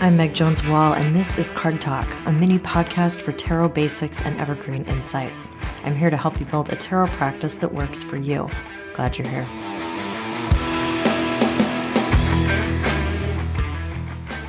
I'm Meg Jones-Wall, and this is Card Talk, a mini podcast for tarot basics and evergreen insights. I'm here to help you build a tarot practice that works for you. Glad you're here.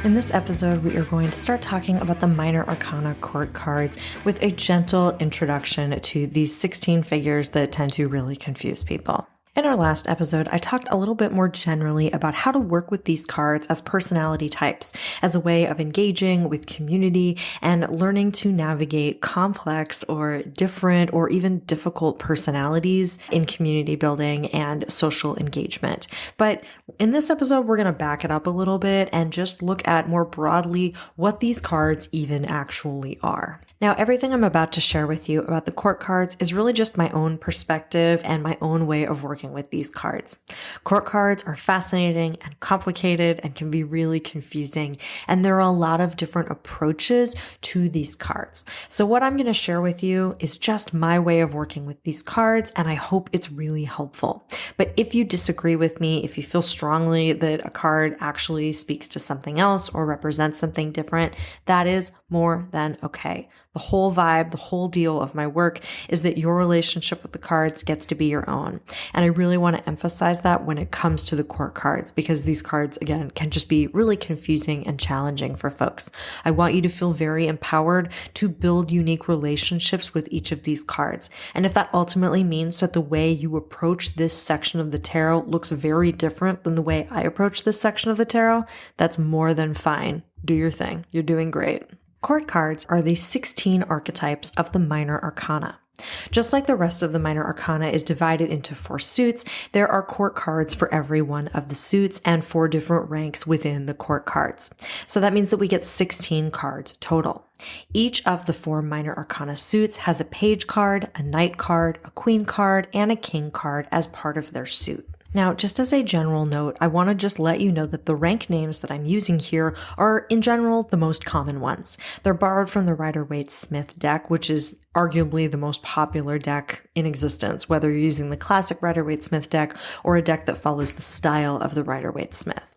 In this episode, we are going to start talking about the Minor Arcana court cards with a gentle introduction to these 16 figures that tend to really confuse people. In our last episode, I talked a little bit more generally about how to work with these cards as personality types, as a way of engaging with community and learning to navigate complex or different or even difficult personalities in community building and social engagement. But in this episode, we're going to back it up a little bit and just look at more broadly what these cards even actually are. Now, everything I'm about to share with you about the court cards is really just my own perspective and my own way of working with these cards. Court cards are fascinating and complicated and can be really confusing, and there are a lot of different approaches to these cards. So what I'm going to share with you is just my way of working with these cards, and I hope it's really helpful. But if you disagree with me, if you feel strongly that a card actually speaks to something else or represents something different, that is more than okay. The whole vibe, the whole deal of my work is that your relationship with the cards gets to be your own. And I really want to emphasize that when it comes to the court cards, because these cards, again, can just be really confusing and challenging for folks. I want you to feel very empowered to build unique relationships with each of these cards. And if that ultimately means that the way you approach this section of the tarot looks very different than the way I approach this section of the tarot, that's more than fine. Do your thing. You're doing great. Court cards are the 16 archetypes of the Minor Arcana. Just like the rest of the Minor Arcana is divided into 4 suits, there are court cards for every one of the suits and 4 different ranks within the court cards. So that means that we get 16 cards total. Each of the 4 Minor Arcana suits has a page card, a knight card, a queen card, and a king card as part of their suit. Now, just as a general note, I want to just let you know that the rank names that I'm using here are, in general, the most common ones. They're borrowed from the Rider-Waite-Smith deck, which is arguably the most popular deck in existence, whether you're using the classic Rider-Waite-Smith deck or a deck that follows the style of the Rider-Waite-Smith.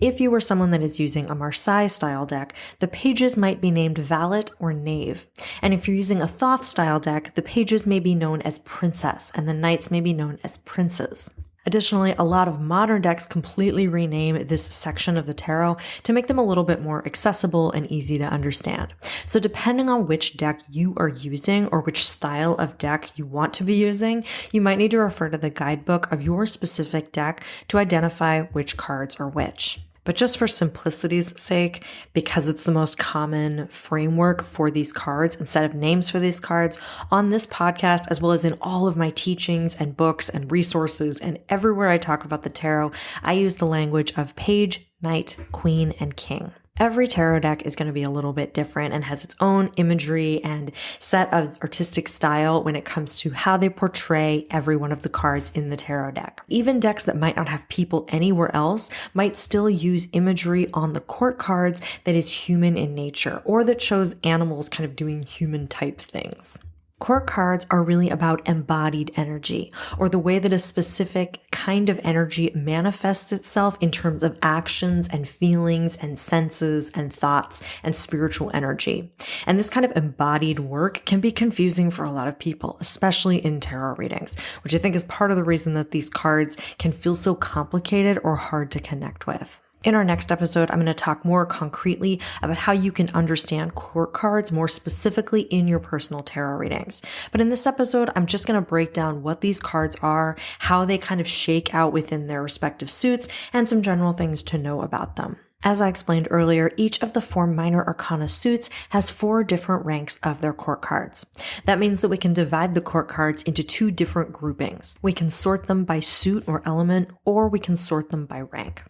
If you were someone that is using a Marseille-style deck, the pages might be named Valet or Knave. And if you're using a Thoth-style deck, the pages may be known as Princess, and the knights may be known as Princes. Additionally, a lot of modern decks completely rename this section of the tarot to make them a little bit more accessible and easy to understand. So depending on which deck you are using or which style of deck you want to be using, you might need to refer to the guidebook of your specific deck to identify which cards are which. But just for simplicity's sake, because it's the most common framework for these cards and set of names for these cards, on this podcast, as well as in all of my teachings and books and resources and everywhere I talk about the tarot, I use the language of page, knight, queen, and king. Every tarot deck is going to be a little bit different and has its own imagery and set of artistic style when it comes to how they portray every one of the cards in the tarot deck. Even decks that might not have people anywhere else might still use imagery on the court cards that is human in nature or that shows animals kind of doing human type things. Court cards are really about embodied energy, or the way that a specific kind of energy manifests itself in terms of actions and feelings and senses and thoughts and spiritual energy. And this kind of embodied work can be confusing for a lot of people, especially in tarot readings, which I think is part of the reason that these cards can feel so complicated or hard to connect with. In our next episode, I'm going to talk more concretely about how you can understand court cards more specifically in your personal tarot readings. But in this episode, I'm just going to break down what these cards are, how they kind of shake out within their respective suits, and some general things to know about them. As I explained earlier, each of the 4 Minor Arcana suits has 4 different ranks of their court cards. That means that we can divide the court cards into 2 different groupings. We can sort them by suit or element, or we can sort them by rank.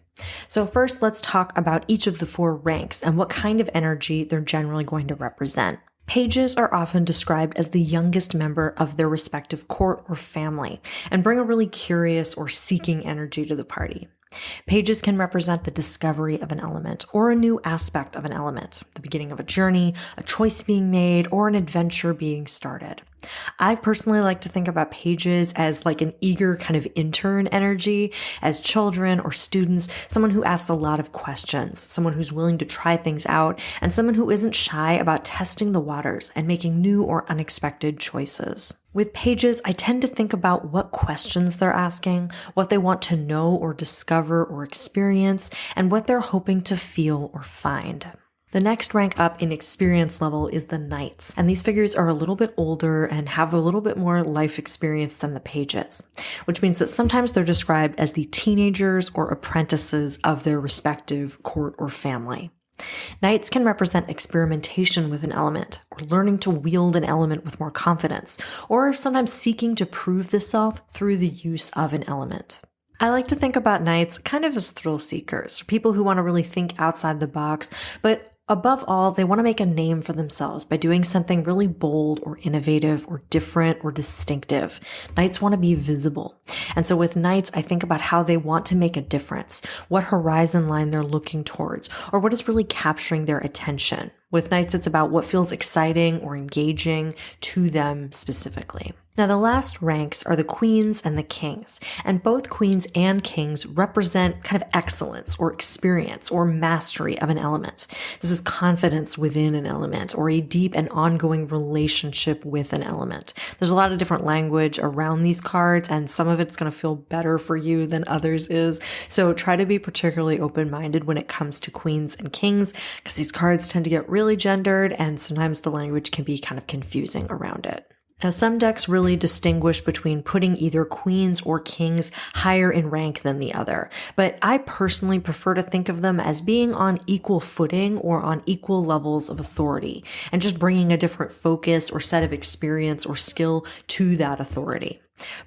So first, let's talk about each of the 4 ranks and what kind of energy they're generally going to represent. Pages are often described as the youngest member of their respective court or family and bring a really curious or seeking energy to the party. Pages can represent the discovery of an element or a new aspect of an element, the beginning of a journey, a choice being made, or an adventure being started. I personally like to think about pages as like an eager kind of intern energy as children or students, someone who asks a lot of questions, someone who's willing to try things out, and someone who isn't shy about testing the waters and making new or unexpected choices. With pages, I tend to think about what questions they're asking, what they want to know or discover or experience, and what they're hoping to feel or find. The next rank up in experience level is the knights, and these figures are a little bit older and have a little bit more life experience than the pages, which means that sometimes they're described as the teenagers or apprentices of their respective court or family. Knights can represent experimentation with an element, or learning to wield an element with more confidence, or sometimes seeking to prove the self through the use of an element. I like to think about knights kind of as thrill seekers, people who want to really think outside the box, but above all, they want to make a name for themselves by doing something really bold or innovative or different or distinctive. Knights want to be visible. And so with knights, I think about how they want to make a difference, what horizon line they're looking towards, or what is really capturing their attention. With knights, it's about what feels exciting or engaging to them specifically. Now, the last ranks are the queens and the kings, and both queens and kings represent kind of excellence or experience or mastery of an element. This is confidence within an element or a deep and ongoing relationship with an element. There's a lot of different language around these cards, and some of it's going to feel better for you than others is. So try to be particularly open-minded when it comes to queens and kings, because these cards tend to get really gendered, and sometimes the language can be kind of confusing around it. Now, some decks really distinguish between putting either queens or kings higher in rank than the other, but I personally prefer to think of them as being on equal footing or on equal levels of authority, and just bringing a different focus or set of experience or skill to that authority.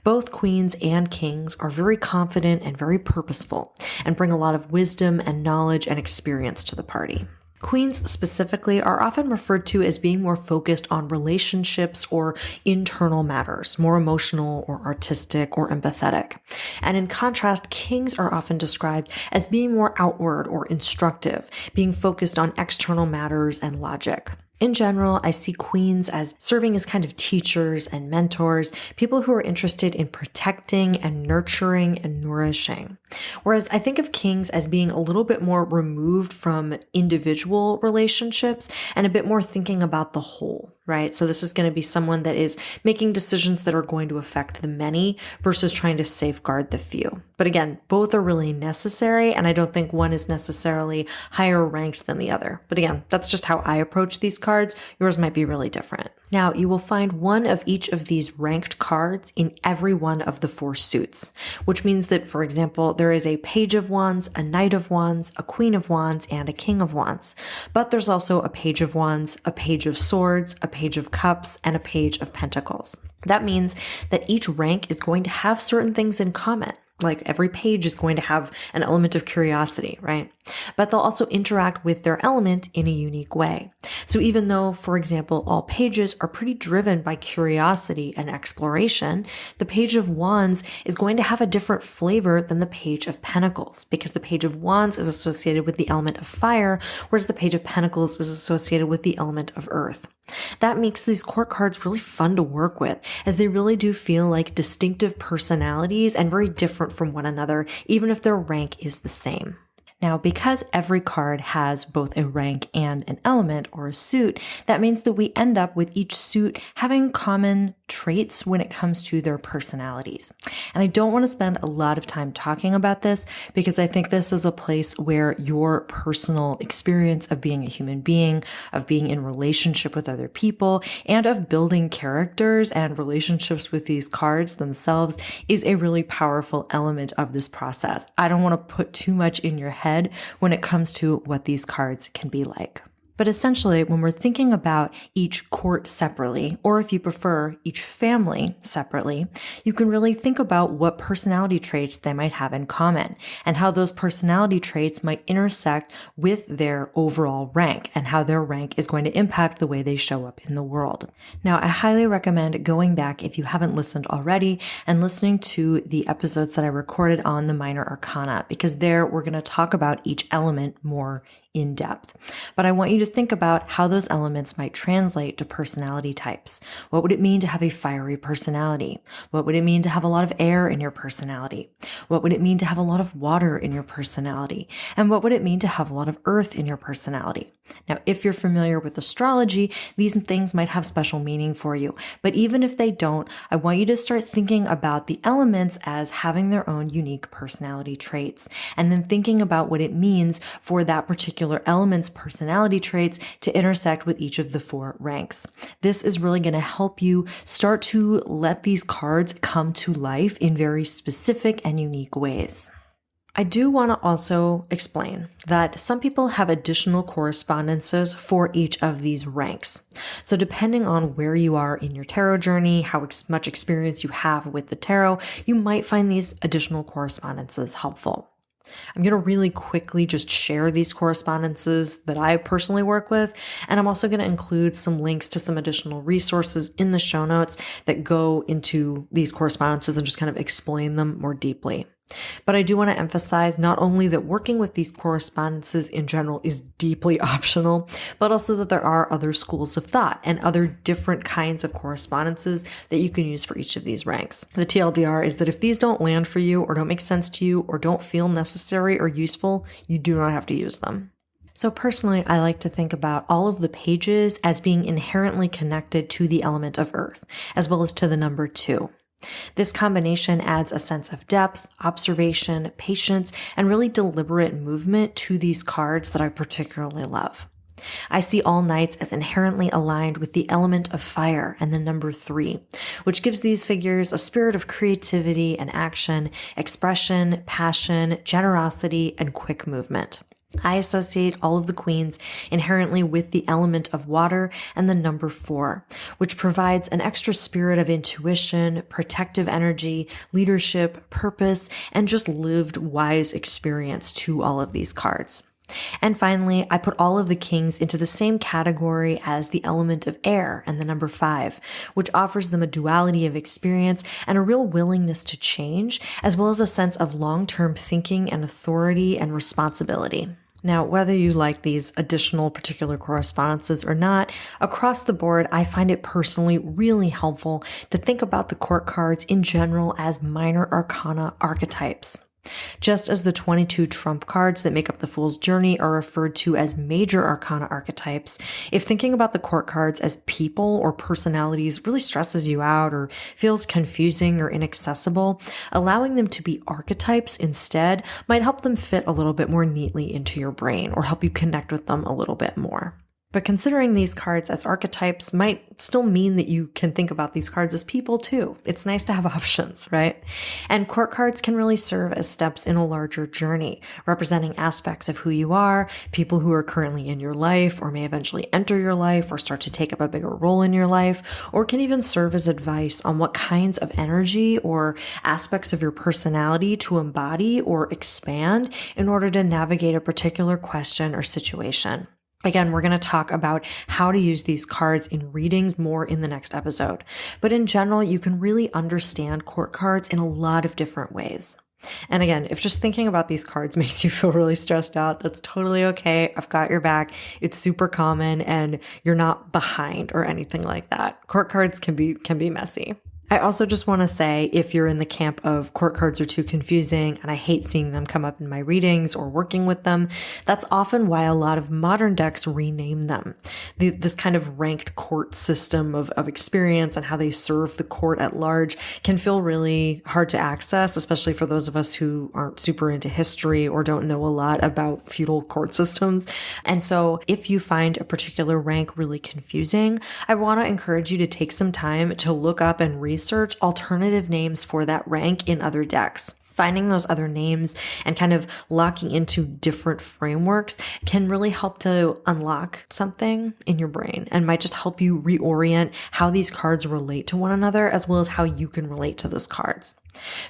Both queens and kings are very confident and very purposeful, and bring a lot of wisdom and knowledge and experience to the party. Queens specifically are often referred to as being more focused on relationships or internal matters, more emotional or artistic or empathetic. And in contrast, kings are often described as being more outward or instructive, being focused on external matters and logic. In general, I see queens as serving as kind of teachers and mentors, people who are interested in protecting and nurturing and nourishing. Whereas I think of kings as being a little bit more removed from individual relationships and a bit more thinking about the whole, right? So this is going to be someone that is making decisions that are going to affect the many versus trying to safeguard the few. But again, both are really necessary, and I don't think one is necessarily higher ranked than the other. But again, that's just how I approach these cards. Yours might be really different. Now, you will find one of each of these ranked cards in every one of the 4 suits, which means that, for example, there is a Page of Wands, a Knight of Wands, a Queen of Wands, and a King of Wands. But there's also a Page of Wands, a Page of Swords, a Page of Cups, and a Page of Pentacles. That means that each rank is going to have certain things in common. Like every page is going to have an element of curiosity, right? But they'll also interact with their element in a unique way. So even though, for example, all pages are pretty driven by curiosity and exploration, the Page of Wands is going to have a different flavor than the Page of Pentacles, because the Page of Wands is associated with the element of fire, whereas the Page of Pentacles is associated with the element of earth. That makes these court cards really fun to work with, as they really do feel like distinctive personalities and very different from one another, even if their rank is the same. Now, because every card has both a rank and an element or a suit, that means that we end up with each suit having common traits when it comes to their personalities. And I don't want to spend a lot of time talking about this, because I think this is a place where your personal experience of being a human being, of being in relationship with other people, and of building characters and relationships with these cards themselves is a really powerful element of this process. I don't want to put too much in your head when it comes to what these cards can be like. But essentially, when we're thinking about each court separately, or if you prefer, each family separately, you can really think about what personality traits they might have in common and how those personality traits might intersect with their overall rank and how their rank is going to impact the way they show up in the world. Now, I highly recommend going back if you haven't listened already and listening to the episodes that I recorded on the minor arcana, because there we're going to talk about each element more in depth. But I want you to think about how those elements might translate to personality types. What would it mean to have a fiery personality? What would it mean to have a lot of air in your personality? What would it mean to have a lot of water in your personality? And what would it mean to have a lot of earth in your personality? Now, if you're familiar with astrology, these things might have special meaning for you. But even if they don't, I want you to start thinking about the elements as having their own unique personality traits, and then thinking about what it means for that particular element's personality traits to intersect with each of the 4 ranks. This is really going to help you start to let these cards come to life in very specific and unique ways. I do want to also explain that some people have additional correspondences for each of these ranks. So depending on where you are in your tarot journey, how much experience you have with the tarot, you might find these additional correspondences helpful. I'm going to really quickly just share these correspondences that I personally work with, and I'm also going to include some links to some additional resources in the show notes that go into these correspondences and just kind of explain them more deeply. But I do want to emphasize not only that working with these correspondences in general is deeply optional, but also that there are other schools of thought and other different kinds of correspondences that you can use for each of these ranks. The TLDR is that if these don't land for you or don't make sense to you or don't feel necessary or useful, you do not have to use them. So personally, I like to think about all of the pages as being inherently connected to the element of earth, as well as to the number 2. This combination adds a sense of depth, observation, patience, and really deliberate movement to these cards that I particularly love. I see all knights as inherently aligned with the element of fire and the number 3, which gives these figures a spirit of creativity and action, expression, passion, generosity, and quick movement. I associate all of the queens inherently with the element of water and the number 4, which provides an extra spirit of intuition, protective energy, leadership, purpose, and just lived wise experience to all of these cards. And finally, I put all of the kings into the same category as the element of air and the number 5, which offers them a duality of experience and a real willingness to change, as well as a sense of long-term thinking and authority and responsibility. Now, whether you like these additional particular correspondences or not, across the board, I find it personally really helpful to think about the court cards in general as minor arcana archetypes. Just as the 22 trump cards that make up the Fool's Journey are referred to as major arcana archetypes, if thinking about the court cards as people or personalities really stresses you out or feels confusing or inaccessible, allowing them to be archetypes instead might help them fit a little bit more neatly into your brain or help you connect with them a little bit more. But considering these cards as archetypes might still mean that you can think about these cards as people too. It's nice to have options, right? And court cards can really serve as steps in a larger journey, representing aspects of who you are, people who are currently in your life or may eventually enter your life or start to take up a bigger role in your life, or can even serve as advice on what kinds of energy or aspects of your personality to embody or expand in order to navigate a particular question or situation. Again, we're going to talk about how to use these cards in readings more in the next episode. But in general, you can really understand court cards in a lot of different ways. And again, if just thinking about these cards makes you feel really stressed out, that's totally okay. I've got your back. It's super common and you're not behind or anything like that. Court cards can be messy. I also just want to say, if you're in the camp of court cards are too confusing and I hate seeing them come up in my readings or working with them, that's often why a lot of modern decks rename them. This kind of ranked court system of experience and how they serve the court at large can feel really hard to access, especially for those of us who aren't super into history or don't know a lot about feudal court systems. And so if you find a particular rank really confusing, I want to encourage you to take some time to look up and research alternative names for that rank in other decks. Finding those other names and kind of locking into different frameworks can really help to unlock something in your brain and might just help you reorient how these cards relate to one another, as well as how you can relate to those cards.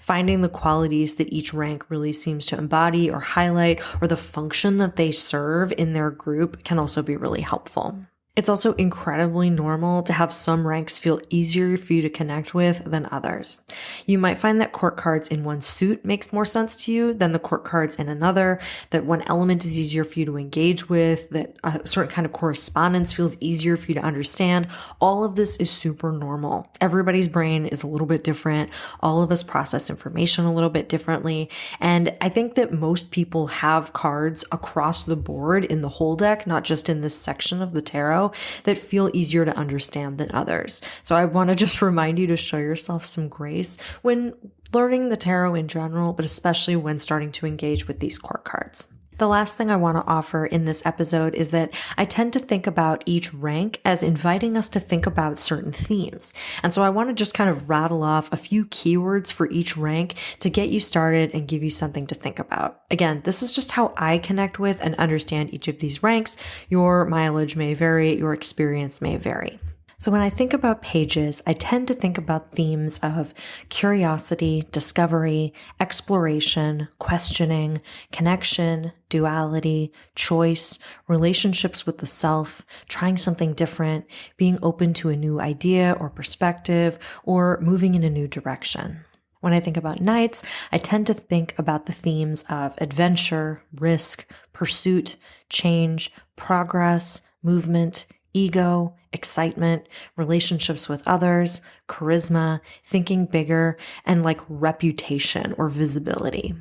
Finding the qualities that each rank really seems to embody or highlight, or the function that they serve in their group, can also be really helpful. It's also incredibly normal to have some ranks feel easier for you to connect with than others. You might find that court cards in one suit makes more sense to you than the court cards in another, that one element is easier for you to engage with, that a certain kind of correspondence feels easier for you to understand. All of this is super normal. Everybody's brain is a little bit different. All of us process information a little bit differently. And I think that most people have cards across the board in the whole deck, not just in this section of the tarot, that feel easier to understand than others. So I want to just remind you to show yourself some grace when learning the tarot in general, but especially when starting to engage with these court cards. The last thing I want to offer in this episode is that I tend to think about each rank as inviting us to think about certain themes. And so I want to just kind of rattle off a few keywords for each rank to get you started and give you something to think about. Again, this is just how I connect with and understand each of these ranks. Your mileage may vary, your experience may vary. So when I think about pages, I tend to think about themes of curiosity, discovery, exploration, questioning, connection, duality, choice, relationships with the self, trying something different, being open to a new idea or perspective, or moving in a new direction. When I think about Knights, I tend to think about the themes of adventure, risk, pursuit, change, progress, movement, ego, excitement, relationships with others, charisma, thinking bigger, and like reputation or visibility.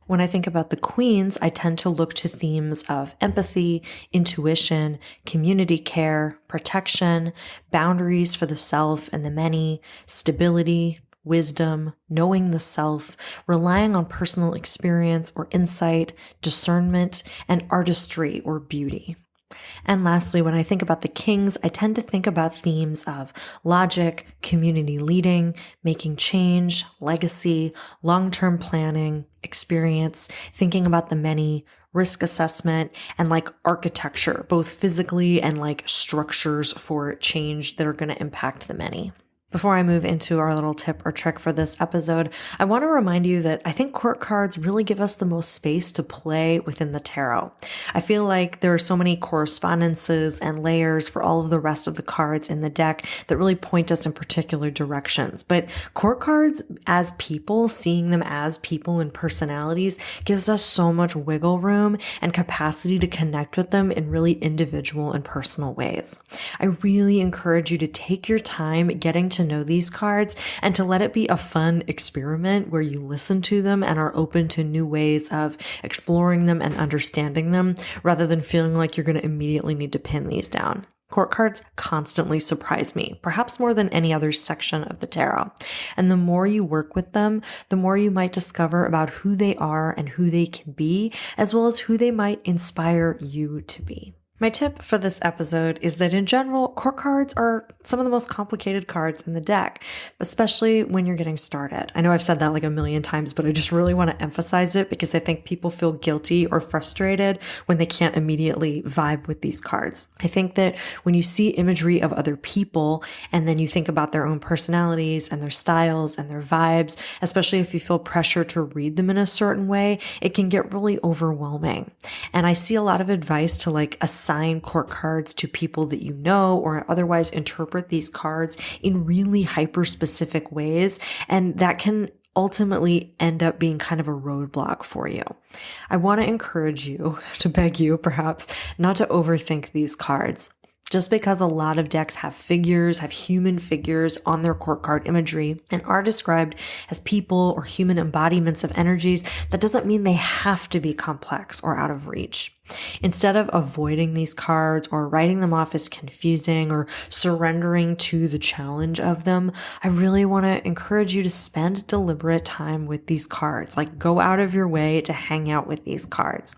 When I think about the Queens, I tend to look to themes of empathy, intuition, community care, protection, boundaries for the self and the many, stability, wisdom, knowing the self, relying on personal experience or insight, discernment, and artistry or beauty. And lastly, when I think about the Kings, I tend to think about themes of logic, community leading, making change, legacy, long-term planning, experience, thinking about the many, risk assessment, and like architecture, both physically and like structures for change that are going to impact the many. Before I move into our little tip or trick for this episode, I want to remind you that I think court cards really give us the most space to play within the tarot. I feel like there are so many correspondences and layers for all of the rest of the cards in the deck that really point us in particular directions. But court cards as people, seeing them as people and personalities, gives us so much wiggle room and capacity to connect with them in really individual and personal ways. I really encourage you to take your time getting to know these cards and to let it be a fun experiment where you listen to them and are open to new ways of exploring them and understanding them, rather than feeling like you're going to immediately need to pin these down. Court cards constantly surprise me, perhaps more than any other section of the tarot. And the more you work with them, the more you might discover about who they are and who they can be, as well as who they might inspire you to be. My tip for this episode is that in general, court cards are some of the most complicated cards in the deck, especially when you're getting started. I know I've said that like a million times, but I just really want to emphasize it because I think people feel guilty or frustrated when they can't immediately vibe with these cards. I think that when you see imagery of other people and then you think about their own personalities and their styles and their vibes, especially if you feel pressure to read them in a certain way, it can get really overwhelming. And I see a lot of advice to like assign court cards to people that you know, or otherwise interpret these cards in really hyper-specific ways. And that can ultimately end up being kind of a roadblock for you. I want to encourage you, to beg you perhaps, not to overthink these cards. Just because a lot of decks have figures, have human figures on their court card imagery and are described as people or human embodiments of energies, that doesn't mean they have to be complex or out of reach. Instead of avoiding these cards or writing them off as confusing or surrendering to the challenge of them, I really want to encourage you to spend deliberate time with these cards. Like, go out of your way to hang out with these cards.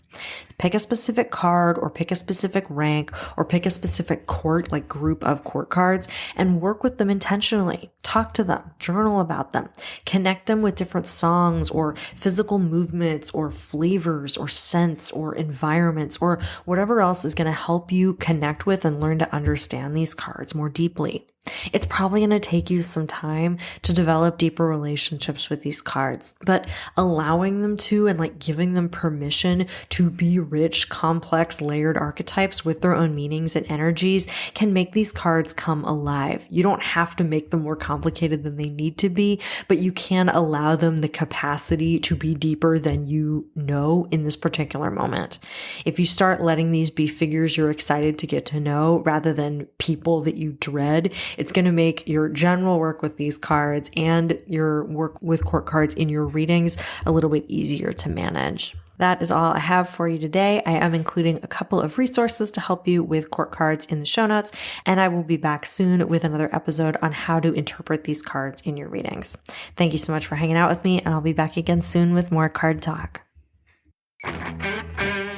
Pick a specific card or pick a specific rank or pick a specific court, like group of court cards, and work with them intentionally. Talk to them, journal about them, connect them with different songs or physical movements or flavors or scents or environments or whatever else is going to help you connect with and learn to understand these cards more deeply. It's probably going to take you some time to develop deeper relationships with these cards, but allowing them to and like giving them permission to be rich, complex, layered archetypes with their own meanings and energies can make these cards come alive. You don't have to make them more complicated than they need to be, but you can allow them the capacity to be deeper than you know in this particular moment. If you start letting these be figures you're excited to get to know rather than people that you dread, it's going to make your general work with these cards and your work with court cards in your readings a little bit easier to manage. That is all I have for you today. I am including a couple of resources to help you with court cards in the show notes, and I will be back soon with another episode on how to interpret these cards in your readings. Thank you so much for hanging out with me, and I'll be back again soon with more card talk.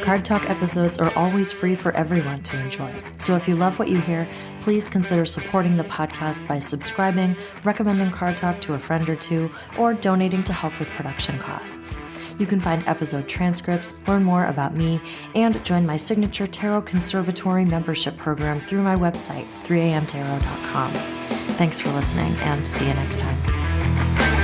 Card Talk episodes are always free for everyone to enjoy. So if you love what you hear, please consider supporting the podcast by subscribing, recommending Card Talk to a friend or two, or donating to help with production costs. You can find episode transcripts, learn more about me, and join my signature Tarot Conservatory membership program through my website, 3amtarot.com. Thanks for listening, and see you next time.